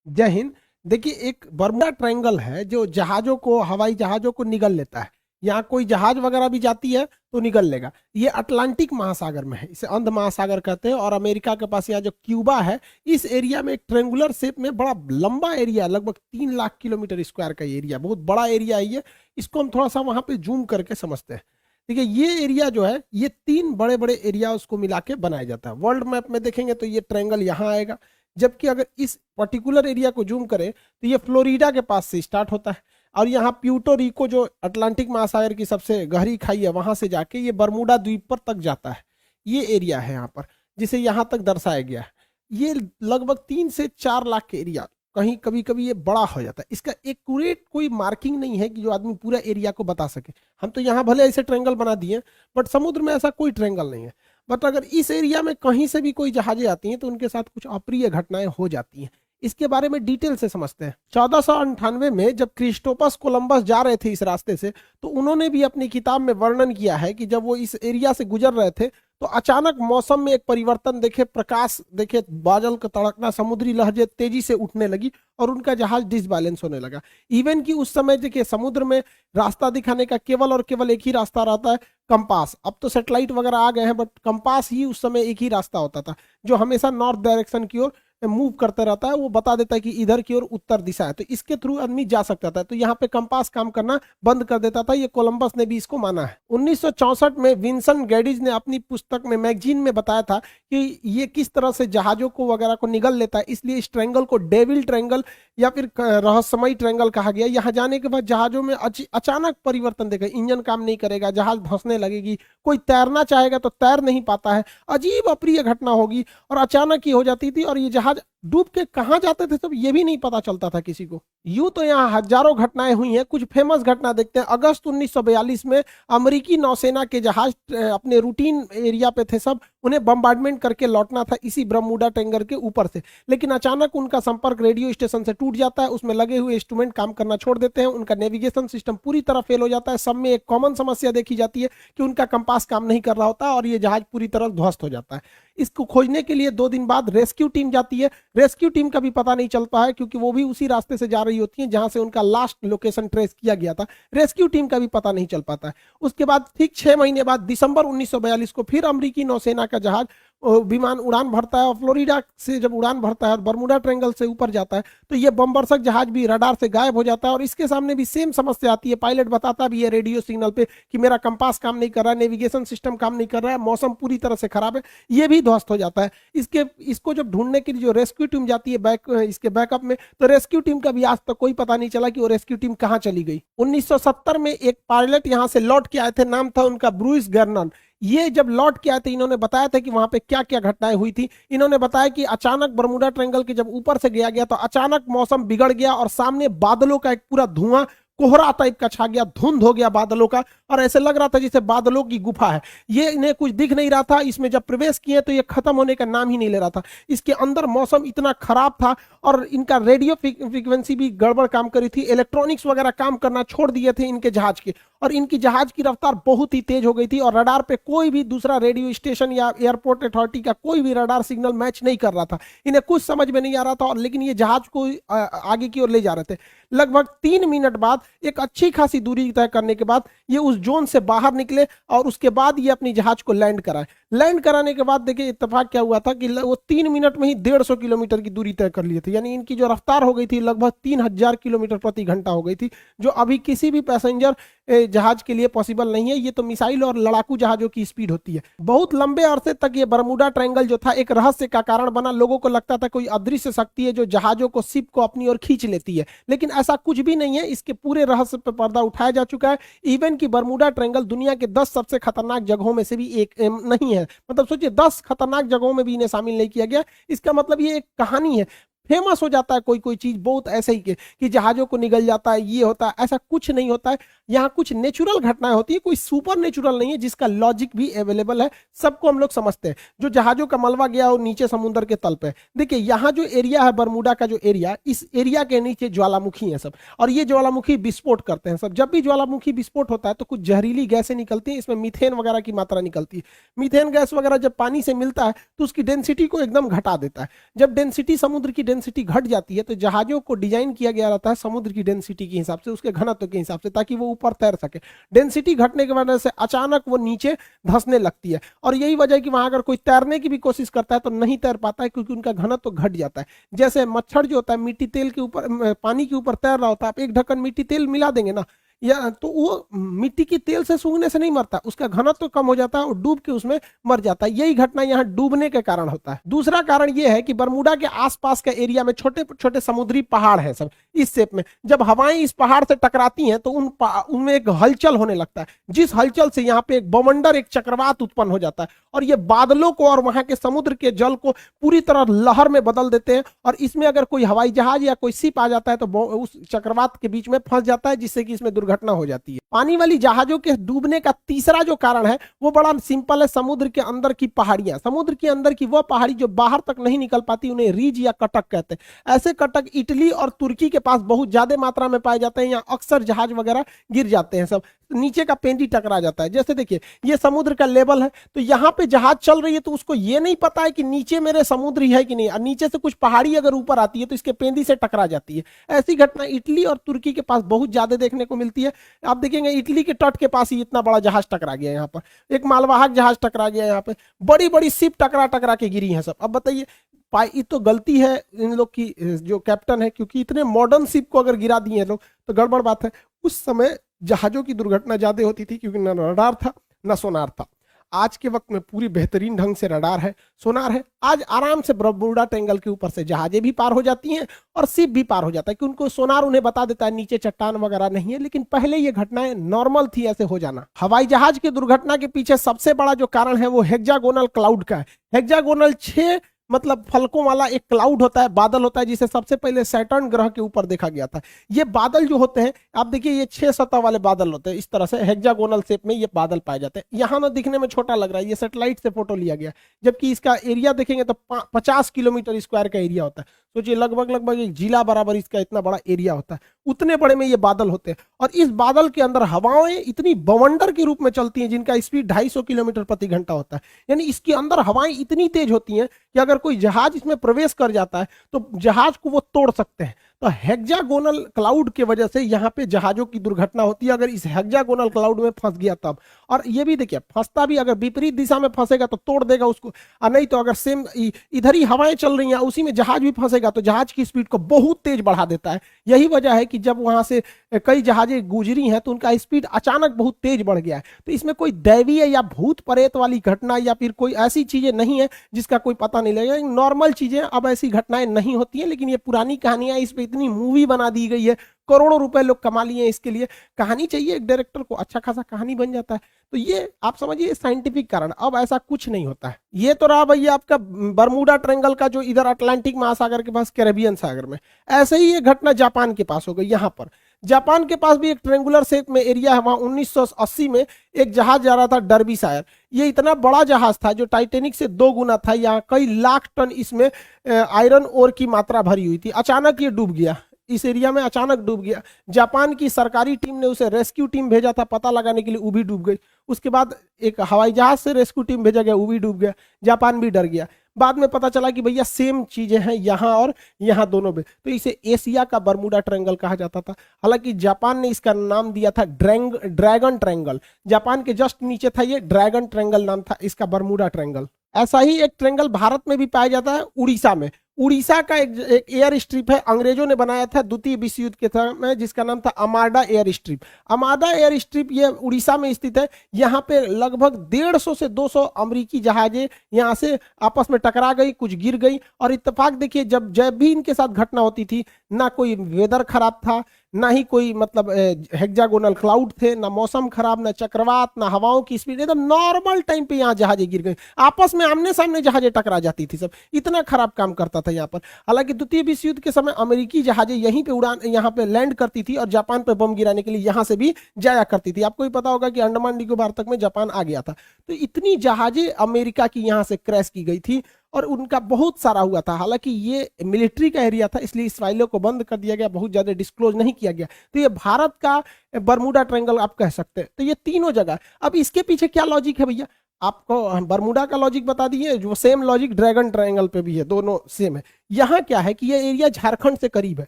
जय हिंद। देखिए, एक बर्मुडा ट्रायंगल है जो जहाज़ों को, हवाई जहाज़ों को निगल लेता है। यहाँ कोई जहाज़ वगैरह भी जाती है तो निगल लेगा। ये अटलांटिक महासागर में है, इसे अंध महासागर कहते हैं। और अमेरिका के पास यहाँ जो क्यूबा है, इस एरिया में एक ट्रेंगुलर शेप में बड़ा लंबा एरिया, लगभग 3 लाख किलोमीटर स्क्वायर का एरिया, बहुत बड़ा एरिया है ये। इसको हम थोड़ा सा वहाँ पे जूम करके समझते हैं। देखिए, ये एरिया जो है, ये 3 बड़े बड़े एरिया उसको मिला के बनाया जाता है। वर्ल्ड मैप में देखेंगे तो ये ट्रायंगल यहाँ आएगा। जबकि अगर इस पर्टिकुलर एरिया को जूम करें तो ये फ्लोरिडा के पास से स्टार्ट होता है, और यहाँ प्यूर्टो रिको जो अटलांटिक महासागर की सबसे गहरी खाई है, वहां से जाके ये बर्मुडा द्वीप पर तक जाता है। ये एरिया है यहाँ पर, जिसे यहाँ तक दर्शाया गया है। ये लगभग 3 से 4 लाख के एरिया, कहीं कभी कभी ये बड़ा हो जाता है। इसका एक्यूरेट कोई मार्किंग नहीं है कि जो आदमी पूरा एरिया को बता सके। हम तो यहाँ भले ऐसे ट्रायंगल बना दिए, बट समुद्र में ऐसा कोई ट्रायंगल नहीं है। बट अगर इस एरिया में कहीं से भी कोई जहाजें आती हैं तो उनके साथ कुछ अप्रिय घटनाएं हो जाती हैं। इसके बारे में डिटेल से समझते हैं। 1498 में जब क्रिस्टोपस कोलंबस जा रहे थे इस रास्ते से, तो उन्होंने भी अपनी किताब में वर्णन किया है कि जब वो इस एरिया से गुजर रहे थे तो अचानक मौसम में एक परिवर्तन देखे, प्रकाश देखे, बादल का तड़कना, समुद्री लहरें तेजी से उठने लगी और उनका जहाज डिसबैलेंस होने लगा। इवन कि उस समय देखिए, समुद्र में रास्ता दिखाने का केवल और केवल एक ही रास्ता रहता है, कंपास। अब तो सैटेलाइट वगैरह आ गए हैं, बट कंपास ही उस समय एक ही रास्ता होता था, जो हमेशा नॉर्थ डायरेक्शन की ओर मूव करते रहता है। वो बता देता है कि इधर की ओर उत्तर दिशा है, तो इसके थ्रू आदमी जा सकता था। तो यहाँ पे कंपास काम करना बंद कर देता था। ये कोलंबस ने भी इसको माना है। 1964 में विंसन गैडिज ने अपनी पुस्तक में, मैगजीन में बताया था कि ये किस तरह से जहाजों को वगैरह को निगल लेता है। इसलिए इस ट्रायंगल को डेविल ट्रायंगल या फिर रहस्यमयी ट्रायंगल कहा गया। यहाँ जाने के बाद जहाजों में अचानक परिवर्तन देखा, इंजन काम नहीं करेगा, जहाज धंसने लगेगी, कोई तैरना चाहेगा तो तैर नहीं पाता है, अजीब अप्रिय घटना होगी और अचानक ही हो जाती थी। और ये जहाज डूब के कहाँ जाते थे तब ये भी नहीं पता चलता था किसी को। यूं तो यहाँ हजारों घटनाएं हुई हैं। कुछ फेमस घटना देखते हैं। अगस्त 1942 में अमेरिकी नौसेना के जहाज अपने रूटीन एरिया पे थे सब, उन्हें बम्बार्डमेंट करके लौटना था इसी बर्मुडा ट्रायंगल के ऊपर से। लेकिन अचानक उनका संपर्क रेडियो स्टेशन से टूट जाता है, उसमें लगे हुए इंस्ट्रूमेंट काम करना छोड़ देते हैं, उनका नेविगेशन सिस्टम पूरी तरह फेल हो जाता है। सब में एक कॉमन समस्या देखी जाती है कि उनका कंपास काम नहीं कर रहा होता और ये जहाज पूरी तरह ध्वस्त हो जाता है। इसको खोजने के लिए 2 दिन बाद रेस्क्यू टीम जाती है। रेस्क्यू टीम का भी पता नहीं चलता है, क्योंकि वो भी उसी रास्ते से जा रही होती है जहां से उनका लास्ट लोकेशन ट्रेस किया गया था। रेस्क्यू टीम का भी पता नहीं चल पाता है। उसके बाद ठीक 6 महीने बाद दिसंबर 1942 को फिर अमेरिकी नौसेना का जहाज विमान उड़ान भरता है, और फ्लोरिडा से जब उड़ान भरता है और बर्मुडा ट्रायंगल से ऊपर जाता है तो ये बमबरसक जहाज भी रडार से गायब हो जाता है। और इसके सामने भी सेम समस्या आती है। पायलट बताता भी है रेडियो सिग्नल पे कि मेरा कंपास काम नहीं कर रहा है, नेविगेशन सिस्टम काम नहीं कर रहा है, मौसम पूरी तरह से खराब है। ये भी ध्वस्त हो जाता है। इसको जब ढूंढने के लिए जो रेस्क्यू टीम जाती है इसके बैकअप में, तो रेस्क्यू टीम का भी आज तक कोई पता नहीं चला कि वो रेस्क्यू टीम कहाँ चली गई। 1970 में एक पायलट यहाँ से लौट के आए थे, नाम था उनका ब्रूइस गर्नन। ये जब लौट के आए थे, इन्होंने बताया था कि वहां पे क्या क्या घटनाएं हुई थी। इन्होंने बताया कि अचानक बर्मुडा ट्रायंगल के जब ऊपर से गया तो अचानक मौसम बिगड़ गया और सामने बादलों का एक पूरा धुआं, कोहरा टाइप का छा गया, धुंध हो गया बादलों का, और ऐसे लग रहा था जैसे बादलों की गुफा है। ये इन्हें कुछ दिख नहीं रहा था। इसमें जब प्रवेश किए तो ये खत्म होने का नाम ही नहीं ले रहा था। इसके अंदर मौसम इतना खराब था और इनका रेडियो फ्रीक्वेंसी भी गड़बड़ काम करी थी, इलेक्ट्रॉनिक्स वगैरह काम करना छोड़ दिए थे इनके जहाज के, और इनकी जहाज की रफ्तार बहुत ही तेज हो गई थी। और रडार पे कोई भी दूसरा रेडियो स्टेशन या एयरपोर्ट अथॉरिटी का कोई भी रडार सिग्नल मैच नहीं कर रहा था। इन्हें कुछ समझ में नहीं आ रहा था, और लेकिन ये जहाज को आगे की ओर ले जा रहे थे। लगभग 3 मिनट बाद, एक अच्छी खासी दूरी तय करने के बाद, ये उस जोन से बाहर निकले और उसके बाद ये अपनी जहाज को लैंड कराए। लैंड कराने के बाद देखिए इत्तेफाक क्या हुआ था कि वो 3 मिनट में ही 150 किलोमीटर की दूरी तय कर लिए थे। यानी इनकी जो रफ्तार हो गई थी लगभग 3000 किलोमीटर प्रति घंटा हो गई थी, जो अभी किसी भी पैसेंजर जहाज के लिए पॉसिबल नहीं है। ये तो मिसाइल और लड़ाकू जहाजों की स्पीड होती है। बहुत लंबे अरसे तक ये बर्मुडा ट्रायंगल जो था एक रहस्य का कारण बना। लोगों को लगता था कोई अदृश्य शक्ति है जो जहाजों को, शिप को अपनी ओर खींच लेती है, लेकिन ऐसा कुछ भी नहीं है। इसके पूरे रहस्य पर पर्दा उठाया जा चुका है। इवन की बर्मुडा ट्रायंगल दुनिया के 10 सबसे खतरनाक जगहों में से भी एक नहीं है। मतलब सोचिए, 10 खतरनाक जगहों में भी इन्हें शामिल नहीं किया गया। इसका मतलब ये एक कहानी है। फेमस हो जाता है कोई कोई चीज बहुत ऐसे ही कि जहाजों को निगल जाता है, ये होता है, ऐसा कुछ नहीं होता है। यहाँ कुछ नेचुरल घटनाएं होती है, कोई सुपर नेचुरल नहीं है जिसका लॉजिक भी अवेलेबल है। सबको हम लोग समझते हैं। जो जहाजों का मलबा गया और नीचे समुद्र के तल पे, देखिए यहाँ जो एरिया है बर्मुडा का, जो एरिया, इस एरिया के नीचे ज्वालामुखी है सब, और ये ज्वालामुखी विस्फोट करते हैं सब। जब भी ज्वालामुखी विस्फोट होता है तो कुछ जहरीली गैसें निकलती हैं। इसमें मीथेन वगैरह की मात्रा निकलती है। मीथेन गैस वगैरह जब पानी से मिलता है तो उसकी डेंसिटी को एकदम घटा देता है। जब डेंसिटी, समुद्र की डेंसिटी घट जाती है तो जहाजों को डिजाइन किया गया रहता है समुद्र की डेंसिटी के हिसाब से, उसके घनत्व के हिसाब से, ताकि वो ऊपर तैर सके। डेंसिटी घटने की वजह से अचानक वो नीचे धंसने लगती है, और यही वजह है कि वहां अगर कोई तैरने की भी कोशिश करता है तो नहीं तैर पाता है, क्योंकि उनका घनत्व घट जाता है। जैसे मच्छर जो होता है मिट्टी तेल के ऊपर, पानी के ऊपर तैर रहा होता है, आप एक ढक्कन मिट्टी तेल मिला देंगे ना, या तो वो मिट्टी की तेल से सूंघने से नहीं मरता, उसका घनत्व तो कम हो जाता है और डूब के उसमें मर जाता है। यही घटना यहाँ डूबने के कारण होता है। दूसरा कारण यह है कि बरमूडा के आसपास के एरिया में छोटे छोटे समुद्री पहाड़ हैं सब इस शेप में। जब हवाएं इस पहाड़ से टकराती हैं तो उनमें एक हलचल होने लगता है, जिस हलचल से यहाँ पे एक बवंडर, एक चक्रवात उत्पन्न हो जाता है, और ये बादलों को और वहां के समुद्र के जल को पूरी तरह लहर में बदल देते हैं। और इसमें अगर कोई हवाई जहाज या कोई शिप आ जाता है तो उस चक्रवात के बीच में फंस जाता है, जिससे कि इसमें दुर्घटना हो जाती है। पानी वाली जहाजों के डूबने का तीसरा जो कारण है वो बड़ा सिंपल है, समुद्र के अंदर की पहाड़ियां। समुद्र के अंदर की वह पहाड़ी जो बाहर तक नहीं निकल पाती, उन्हें रीज या कटक कहते हैं। ऐसे कटक इटली और तुर्की के पास बहुत ज्यादा मात्रा में पाए जाते हैं। यहाँ अक्सर जहाज वगैरह गिर जाते हैं, सब नीचे का पेंदी टकरा जाता है। जैसे देखिए ये समुद्र का लेवल है, तो यहाँ पे जहाज चल रही है तो उसको ये नहीं पता है कि नीचे मेरे समुद्र है कि नहीं, और नीचे से कुछ पहाड़ी अगर ऊपर आती है तो इसके पेंदी से टकरा जाती है। ऐसी घटना इटली और तुर्की के पास बहुत ज्यादा देखने को मिलती है। आप देखेंगे इटली के तट के पास ही इतना बड़ा जहाज टकरा गया, यहाँ पर एक मालवाहक जहाज टकरा गया, यहाँ पे बड़ी बड़ी शिप टकरा टकरा के गिरी है सब। अब बताइए ये तो गलती है इन लोग की, जो कैप्टन है, क्योंकि इतने मॉडर्न शिप को अगर गिरा दिए लोग तो गड़बड़ बात है। उस समय जहाजों की दुर्घटना ज्यादा होती थी क्योंकि न रडार था न सोनार था। आज के वक्त में पूरी बेहतरीन ढंग से रडार है, सोनार है। आज आराम से बरमूडा ट्रायंगल के ऊपर से जहाजें भी पार हो जाती हैं और शिप भी पार हो जाता है, कि उनको सोनार उन्हें बता देता है नीचे चट्टान वगैरह नहीं है। लेकिन पहले ये घटनाएं नॉर्मल थी ऐसे हो जाना। हवाई जहाज की दुर्घटना के पीछे सबसे बड़ा जो कारण है वो हेक्सागोनल क्लाउड का है। हेक्सागोनल 6 मतलब फलकों वाला एक क्लाउड होता है, बादल होता है, जिसे सबसे पहले सैटर्न ग्रह के ऊपर देखा गया था। ये बादल जो होते हैं, आप देखिए ये 6 सतह वाले बादल होते हैं, इस तरह से हेक्सागोनल शेप में ये बादल पाए जाते हैं। यहाँ ना दिखने में छोटा लग रहा है, ये सैटेलाइट से फोटो लिया गया, जबकि इसका एरिया देखेंगे तो 50 किलोमीटर स्क्वायर का एरिया होता है। सोचिए लगभग एक जिला बराबर इसका इतना बड़ा एरिया होता है, उतने बड़े में ये बादल होते हैं। और इस बादल के अंदर हवाएं इतनी बवंडर के रूप में चलती हैं जिनका स्पीड 250 किलोमीटर प्रति घंटा होता है। यानी इसके अंदर हवाएं इतनी तेज होती हैं कि अगर कोई जहाज इसमें प्रवेश कर जाता है तो जहाज को वो तोड़ सकते हैं। तो हेक्सागोनल क्लाउड के वजह से यहाँ पे जहाजों की दुर्घटना होती है, अगर इस हेक्सागोनल क्लाउड में फंस गया तब। और ये भी देखिए फंसता भी, अगर विपरीत दिशा में फंसेगा तो तोड़ देगा उसको, और नहीं तो अगर सेम इधर ही हवाएं चल रही हैं उसी में जहाज भी फंसेगा तो जहाज की स्पीड को बहुत तेज बढ़ा देता है। यही वजह है कि जब वहां से कई जहाजें गुजरी हैं तो उनका स्पीड अचानक बहुत तेज बढ़ गया है। तो इसमें कोई दैवीय या भूत प्रेत वाली घटना या फिर कोई ऐसी चीजें नहीं है जिसका कोई पता नहीं लगेगा। नॉर्मल चीजें, अब ऐसी घटनाएं नहीं होती हैं, लेकिन ये पुरानी कहानियां, इस पे इतनी मूवी बना दी गई है, करोड़ों रुपए लोग कमा लिए इसके लिए। कहानी चाहिए एक डायरेक्टर को, अच्छा खासा कहानी बन जाता है। तो ये आप समझिए साइंटिफिक कारण। अब ऐसा कुछ नहीं होता है। ये तो रहा भैया आपका बरमूडा ट्रायंगल का, जो इधर अटलांटिक महासागर के पास कैरेबियन सागर में। ऐसे ही ये घटना जापान के पास हो गई। यहाँ पर जापान के पास भी एक ट्रेंगुलर शेप में एरिया है, वहां 1980 में एक जहाज जा रहा था डर्बीशायर। ये इतना बड़ा जहाज था जो टाइटेनिक से 2 गुना था। यहाँ कई लाख टन इसमें आयरन ओर की मात्रा भरी हुई थी। अचानक ये डूब गया, इस एरिया में अचानक डूब गया। जापान की सरकारी टीम ने उसे रेस्क्यू टीम भेजा था पता लगाने के लिए, वो भी डूब गई। उसके बाद एक हवाई जहाज से रेस्क्यू टीम भेजा गया, वो भी डूब गया। जापान भी डर गया। बाद में पता चला कि भैया सेम चीजें हैं यहाँ और यहाँ दोनों में, तो इसे एशिया का बरमूडा ट्रायंगल कहा जाता था। हालांकि जापान ने इसका नाम दिया था ड्रैगन ट्रायंगल। जापान के जस्ट नीचे था ये, ड्रैगन ट्रायंगल नाम था इसका, बरमूडा ट्रायंगल। ऐसा ही एक ट्रायंगल भारत में भी पाया जाता है, उड़ीसा में। उड़ीसा का एक एयर स्ट्रिप है, अंग्रेजों ने बनाया था द्वितीय विश्व युद्ध के समय, जिसका नाम था अमाडा एयर स्ट्रिप। अमाडा एयर स्ट्रिप ये उड़ीसा में स्थित है। यहाँ पे लगभग 150 से 200 अमेरिकी जहाजें यहाँ से आपस में टकरा गई, कुछ गिर गई। और इत्तेफाक देखिए, जब भी इनके साथ घटना होती थी, ना कोई वेदर खराब था, ना ही कोई मतलब हेक्सागोनल क्लाउड थे, ना मौसम खराब, ना चक्रवात, ना हवाओं की स्पीड, एकदम नॉर्मल टाइम पे यहाँ जहाजें गिर गई। आपस में आमने सामने जहाजें टकरा जाती थी सब, इतना खराब काम करता था यहाँ पर। हालांकि द्वितीय विश्व युद्ध के समय अमेरिकी जहाजें यहीं पे यहाँ पे लैंड करती थी और जापान पे बम गिराने के लिए यहाँ से भी जाया करती थी। आपको भी पता होगा कि अंडमान निकोबार तक में जापान आ गया था। तो इतनी जहाजें अमेरिका की यहाँ से क्रैश की गई थी और उनका बहुत सारा हुआ था। हालांकि ये मिलिट्री का एरिया था, इसलिए इस फाइलों को बंद कर दिया गया, बहुत ज्यादा डिस्क्लोज नहीं किया गया। तो ये भारत का बरमूडा ट्रायंगल आप कह सकते हैं। तो ये तीनों जगह। अब इसके पीछे क्या लॉजिक है भैया? आपको बर्मुडा का लॉजिक बता दिए, जो सेम लॉजिक ड्रैगन ट्रायंगल पे भी है, दोनों सेम है। यहाँ क्या है कि ये एरिया झारखंड से करीब है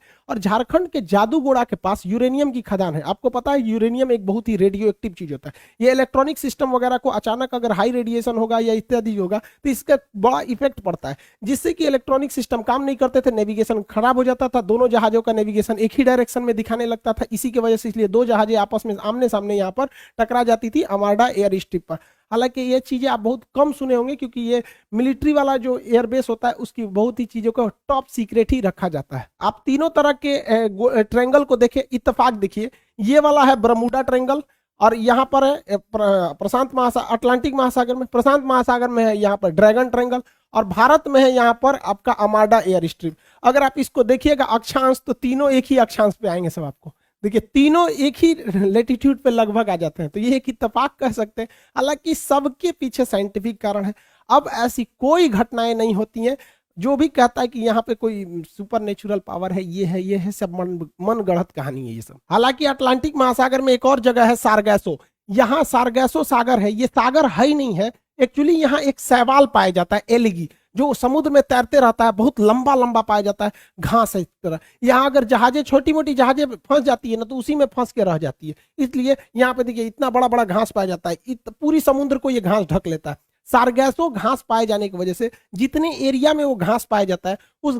और झारखंड के जादूगोड़ा के पास यूरेनियम की खदान है। आपको पता है यूरेनियम एक बहुत ही रेडियो एक्टिव चीज होता है। ये इलेक्ट्रॉनिक सिस्टम वगैरह को अचानक अगर हाई रेडिएशन होगा या इत्यादि होगा तो इसका बड़ा इफेक्ट पड़ता है, जिससे कि इलेक्ट्रॉनिक सिस्टम काम नहीं करते थे, नेविगेशन खराब हो जाता था, दोनों जहाजों का नेविगेशन एक ही डायरेक्शन में दिखाने लगता था। इसी की वजह से इसलिए दो जहाजें आपस में आमने सामने यहाँ पर टकरा जाती थी अमार्डा एयर स्ट्रिप पर। हालांकि ये चीजें आप बहुत कम सुने होंगे क्योंकि ये मिलिट्री वाला जो एयरबेस होता है उसकी बहुत ही चीजों को टॉप सीक्रेट ही रखा जाता है। आप तीनों तरह के ट्रायंगल को देखें, इत्तेफाक देखिए, ये वाला है बर्मुडा ट्रायंगल और यहाँ पर है प्रशांत महासागर, अटलांटिक महासागर में, प्रशांत महासागर में है यहाँ पर ड्रैगन ट्रायंगल और भारत में है यहाँ पर आपका अमार्डा एयर स्ट्रिप। अगर आप इसको देखिएगा अक्षांश तो तीनों एक ही अक्षांश पे आएंगे सब आपको। देखिए तीनों एक ही लेटीट्यूड पे लगभग आ जाते हैं, तो ये एक इत्तेफाक कह सकते हैं। हालांकि सबके पीछे साइंटिफिक कारण है। अब ऐसी कोई घटनाएं नहीं होती हैं। जो भी कहता है कि यहाँ पे कोई सुपर नेचुरल पावर है, ये है सब मन गढ़ंत कहानी है ये सब। हालांकि अटलांटिक महासागर में एक और जगह है सारगैसो, यहाँ सारगैसो सागर है। ये सागर है ही नहीं है एक्चुअली, यहाँ एक शैवाल पाया जाता है, एलिगी, जो समुद्र में तैरते रहता है, बहुत लंबा लंबा पाया जाता है, घास है इस तरह। यहाँ अगर जहाजें, छोटी मोटी जहाजें फंस जाती है ना तो उसी में फंस के रह जाती है, इसलिए यहाँ पे देखिए इतना बड़ा बड़ा घास पाया जाता है, पूरी समुद्र को ये घास ढक लेता है। सारगैसो घास पाए जाने की वजह से जितने एरिया में वो घास पाया जाता है उस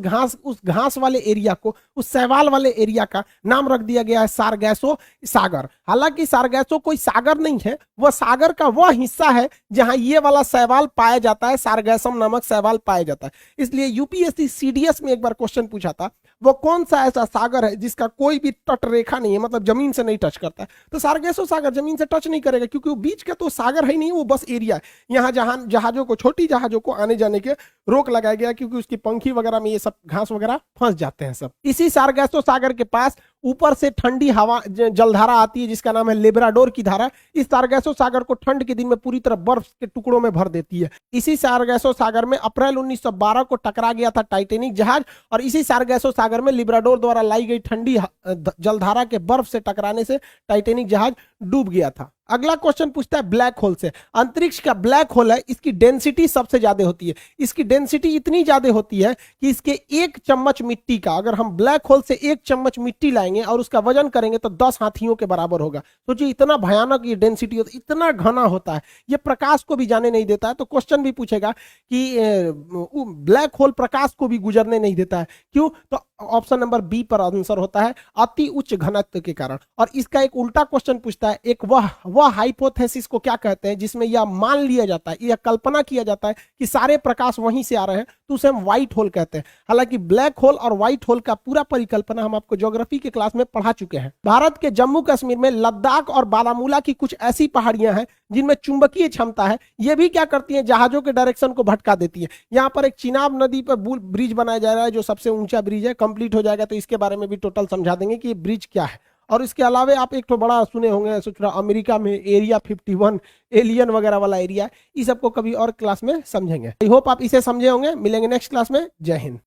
घास वाले एरिया को, उस शैवाल वाले एरिया का नाम रख दिया गया है सारगैसो सागर। हालांकि सारगैसो कोई सागर नहीं है, वह सागर का वह हिस्सा है जहां ये वाला शैवाल पाया जाता है, सारगैसम नामक शैवाल पाया जाता है। इसलिए यूपीएससी सीडीएस में एक बार क्वेश्चन पूछा था, वो कौन सा ऐसा सागर है जिसका कोई भी तट रेखा नहीं है, मतलब जमीन से नहीं टच करता है। तो सारगैसो सागर जमीन से टच नहीं करेगा क्योंकि वो बीच का तो सागर है नहीं, वो बस एरिया है। यहाँ जहां जहाजों को, छोटी जहाजों को आने जाने के रोक लगाया गया क्योंकि उसकी पंखी वगैरह में ये सब घास वगैरह फंस जाते हैं सब। इसी सारगैसो सागर के पास ऊपर से ठंडी हवा जलधारा आती है जिसका नाम है लेब्राडोर की धारा। इस सारगैसो सागर को ठंड के दिन में पूरी तरह बर्फ के टुकड़ों में भर देती है। इसी सारगैसो सागर में अप्रैल 1912 को टकरा गया था टाइटेनिक जहाज और इसी सारगैसो सागर में लिब्राडोर द्वारा लाई गई ठंडी जलधारा के बर्फ से टकराने से टाइटेनिक जहाज डूब गया था। अगला क्वेश्चन पूछता है ब्लैक होल से। अंतरिक्ष का ब्लैक होल है, इसकी डेंसिटी सबसे ज्यादा होती है। इसकी डेंसिटी इतनी ज्यादा होती है कि इसके एक चम्मच मिट्टी का, अगर हम ब्लैक होल से एक चम्मच मिट्टी लाएंगे और उसका वजन करेंगे तो 10 हाथियों के बराबर होगा। सोचिए इतना भयानक ये डेंसिटी होता है, इतना घना होता है, ये प्रकाश को भी जाने नहीं देता है। तो क्वेश्चन भी पूछेगा कि ब्लैक होल प्रकाश को भी गुजरने नहीं देता है, क्यों? तो ऑप्शन नंबर बी पर आंसर होता है अति उच्च घनत्व के कारण। और इसका एक उल्टा क्वेश्चन पूछता है, एक वह हाइपोथेसिस को क्या कहते हैं जिसमें यह मान लिया जाता है, यह कल्पना किया जाता है कि सारे प्रकाश वहीं से आ रहे हैं, तो उसे हम व्हाइट होल कहते हैं। हालांकि ब्लैक होल और व्हाइट होल का पूरा परिकल्पना हम आपको ज्योग्राफी के क्लास में पढ़ा चुके हैं। भारत के जम्मू कश्मीर में लद्दाख और बारामूला की कुछ ऐसी पहाड़ियां हैं जिनमें चुंबकीय क्षमता है। ये भी क्या करती हैं, जहाजों के डायरेक्शन को भटका देती है। यहाँ पर एक चिनाब नदी पर ब्रिज बनाया जा रहा है जो सबसे ऊंचा ब्रिज है, कंप्लीट हो जाएगा तो इसके बारे में भी टोटल समझा देंगे कि ये ब्रिज क्या है। और इसके अलावा आप एक तो बड़ा सुने होंगे, सोच रहा अमेरिका में एरिया 51 एलियन वगैरह वाला एरिया, इस सबको कभी और क्लास में समझेंगे। आई होप आप इसे समझे होंगे। मिलेंगे नेक्स्ट क्लास में। जय हिंद।